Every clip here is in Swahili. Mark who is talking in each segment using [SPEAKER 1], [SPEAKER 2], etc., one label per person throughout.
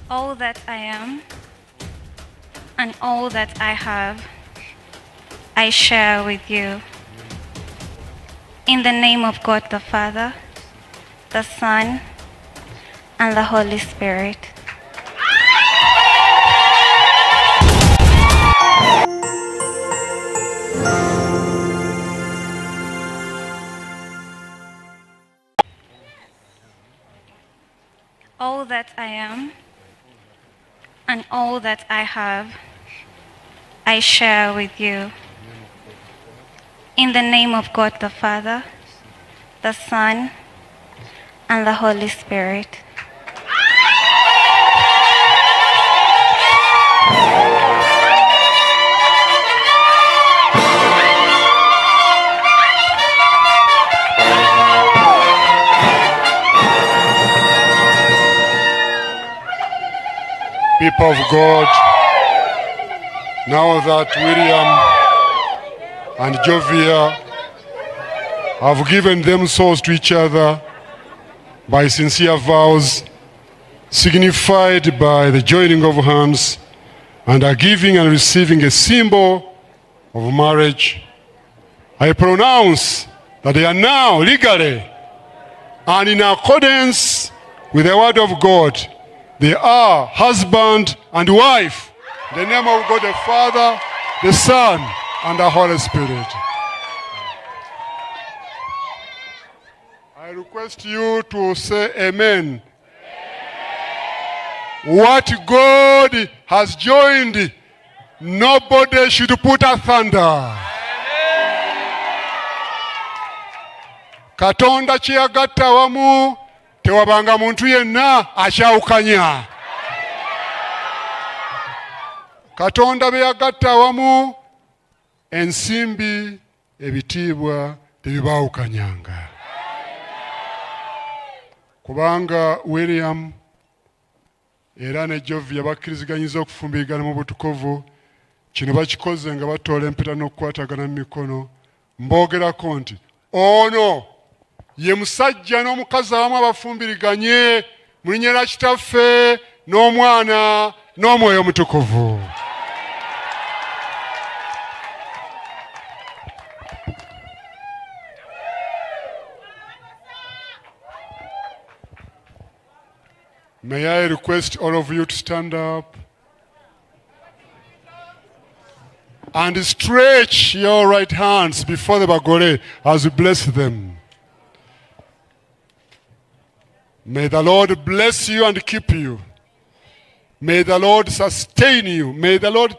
[SPEAKER 1] All that I am and all that I have, I share with you. In the name of God the Father, the Son, and the Holy Spirit. All that I am and all that I have, I share with you. In the name of God the Father, the Son, and the Holy Spirit.
[SPEAKER 2] People of God, now that William and Jovia have given themselves to each other by sincere vows, signified by the joining of hands, and are giving and receiving a symbol of marriage, I pronounce that they are now legally and in accordance with the word of God, they are husband and wife. In the name of God the Father, the Son, and the Holy Spirit. I request you to say amen. What God has joined, nobody should put asunder. Katonda kyeyagatta wamu, tewabanga muntu yenna akyawukanya. Katonda be yagatta wamu, ensimbi ebitiibwa tebibaawukanyanga. Kubanga William era ne Jovia bakkiriziganyiza okufumbirigana mu butukuvu, kino bakikoze nga batoola empeta n'okukwatagana mu mikono, mboogerako nti ono ye musajja n'omukazi awamu abafumbiriganye mu linnya lya Kitaffe n'Omwana n'Omwoyo Omutukuvu. May I request all of you to stand up and stretch your right hands before the Bagore as we bless them. May the Lord bless you and keep you. May the Lord sustain you. May the Lord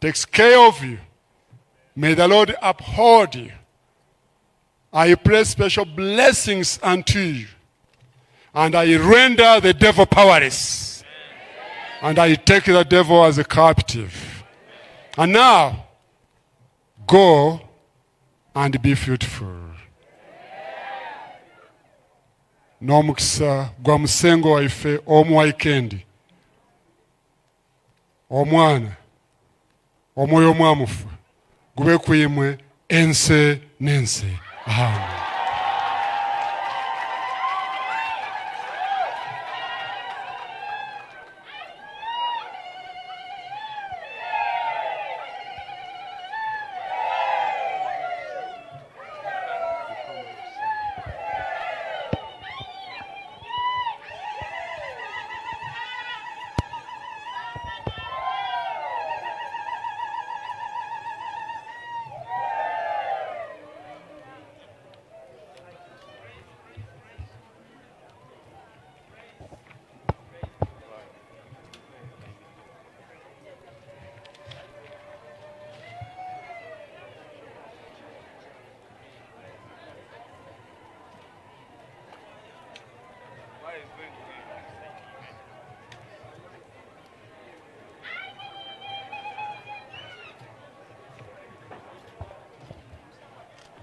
[SPEAKER 2] take care of you. May the Lord uphold you. I pray special blessings unto you. And I render the devil powerless. And I take the devil as a captive. And now, go and be fruitful. N'omukisa gwa musengo waife omu weekend. Omwana, omwoyo omwamufu, gube kwimwe ense n'ense. Amen.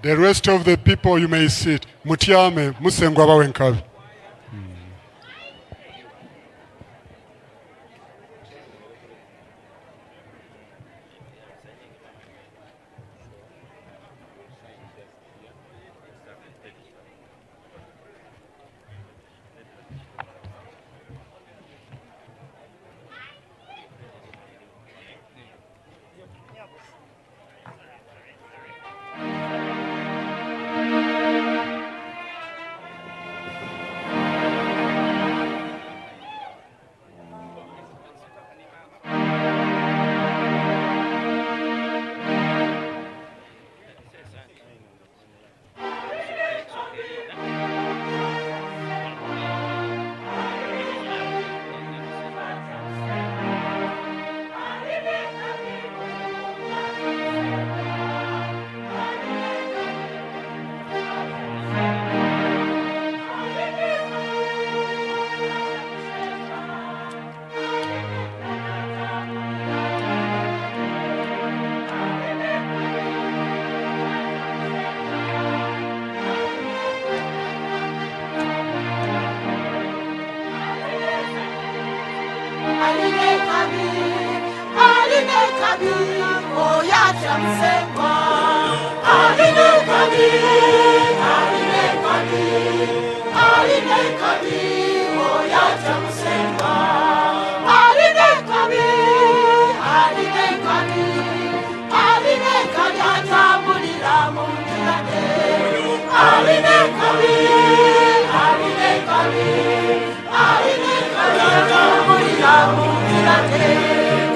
[SPEAKER 2] The rest of the people, you may sit. Mutyame, musengwa bawe nkabi.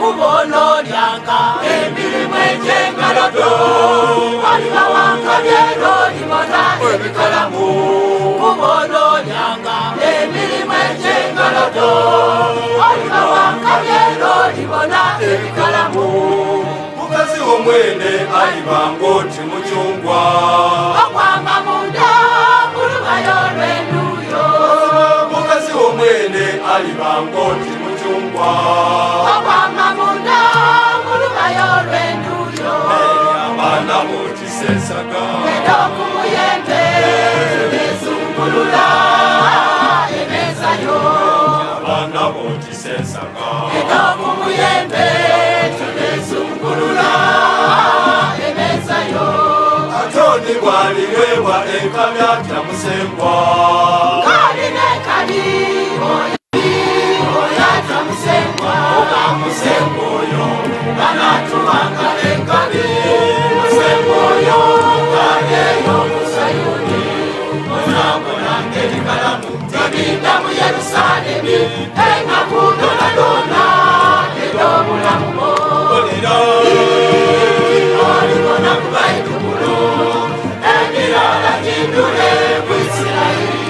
[SPEAKER 3] Kubono lyanga emirimu egy'engalodo waliba wankabyero libona ebikalamu kubono lyanga emirimu egy'engalodo waliba wankabyero libona ebikalamu mukazi w'omwene alibanga oti mucungwa okwamba munda mulubayo lw'enduyo mukazi w'omwene alibanga oti mucungwa okwamba munda mulubayo lw'enduyo abaana botisesaga eda okumuyembe bezungulula emezayo abaana botisesaga eda okumuyembe tebezungulula emezayo atoni bwaliwewa enkamya tamusengwa kalinekali musengwa oyo banatubanga engabi musengwa oyo kageyo musayuni onabonanga ebikalamu tebinda mu yerusalemi engakudonadona ebyobulamu olibona ku baitumulo emirala gindule ku isirayiri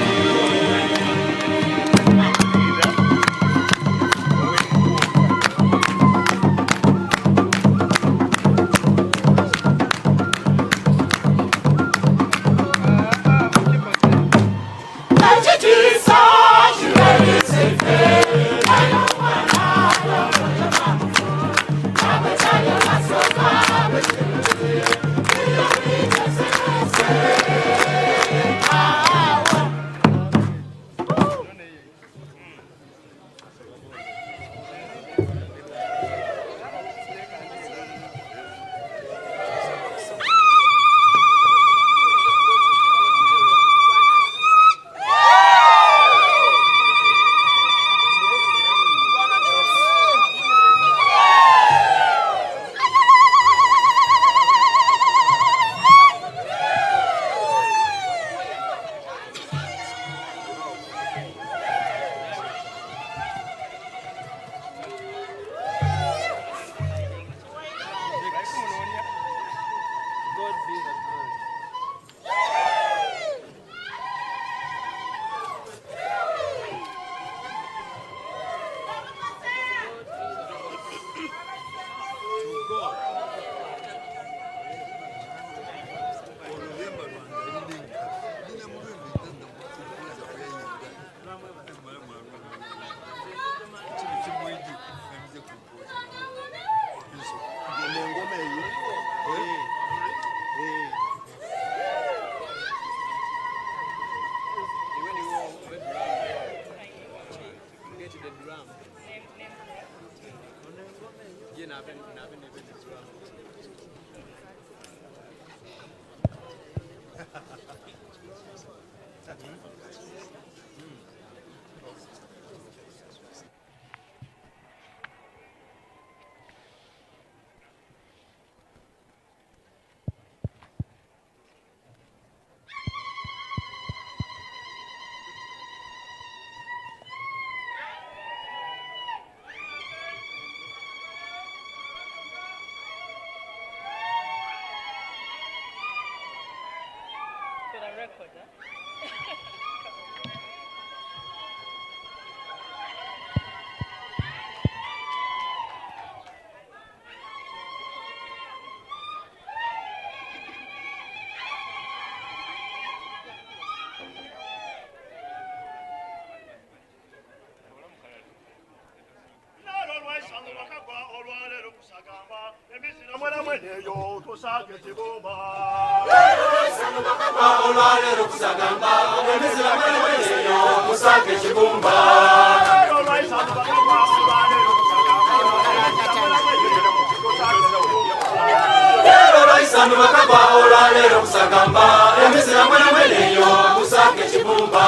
[SPEAKER 3] Anu bakagwa olwaleero kusagamba emisira mwana mweneyo kusaka ekibumba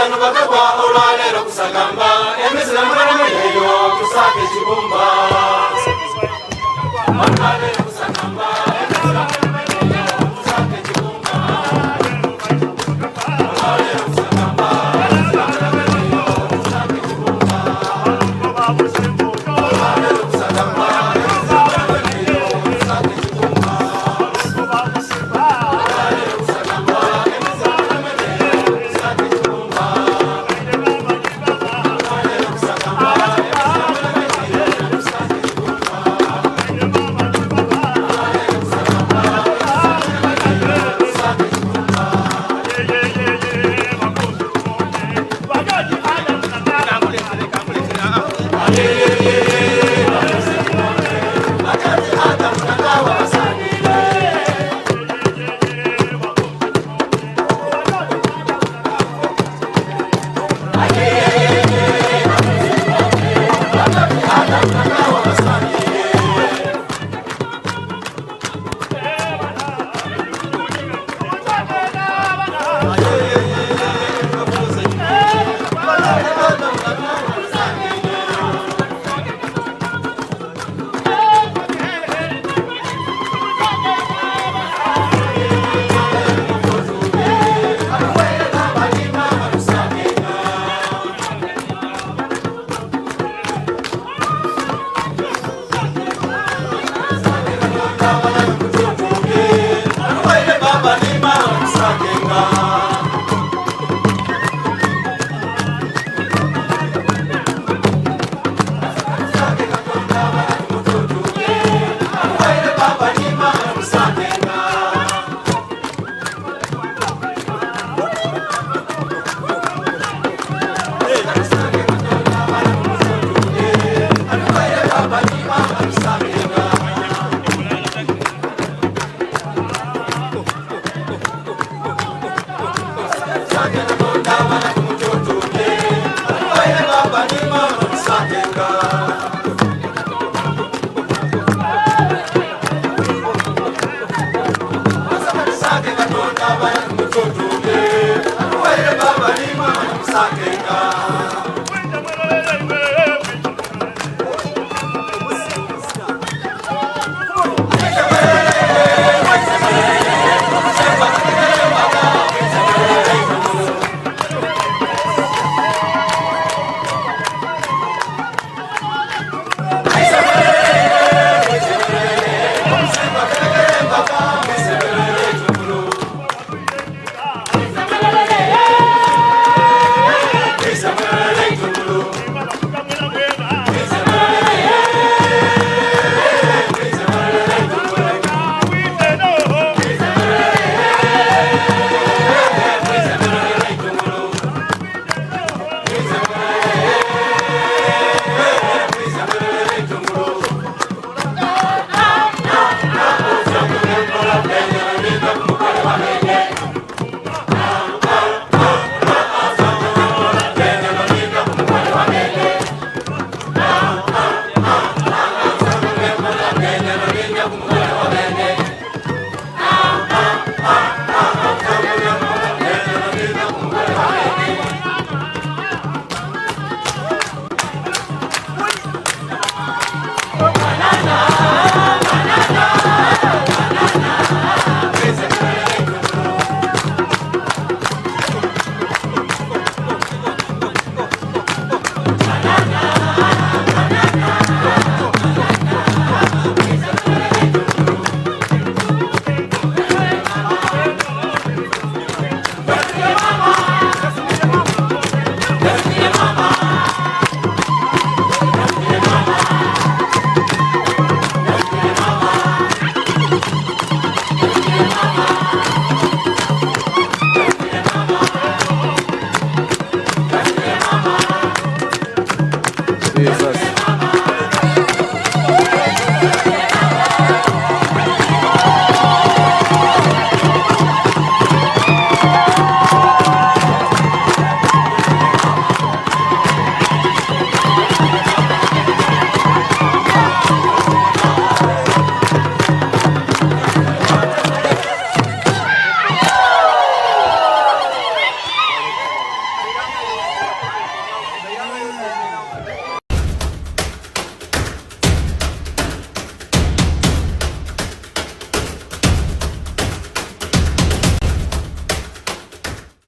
[SPEAKER 3] Anu bakagwa olwaleero kusagamba emisira mwana mweneyo kusaka ekibumba olwaleero kusagamba emisira mwana mweneyo kusaka ekibumba olwaleero kusagamba Bye.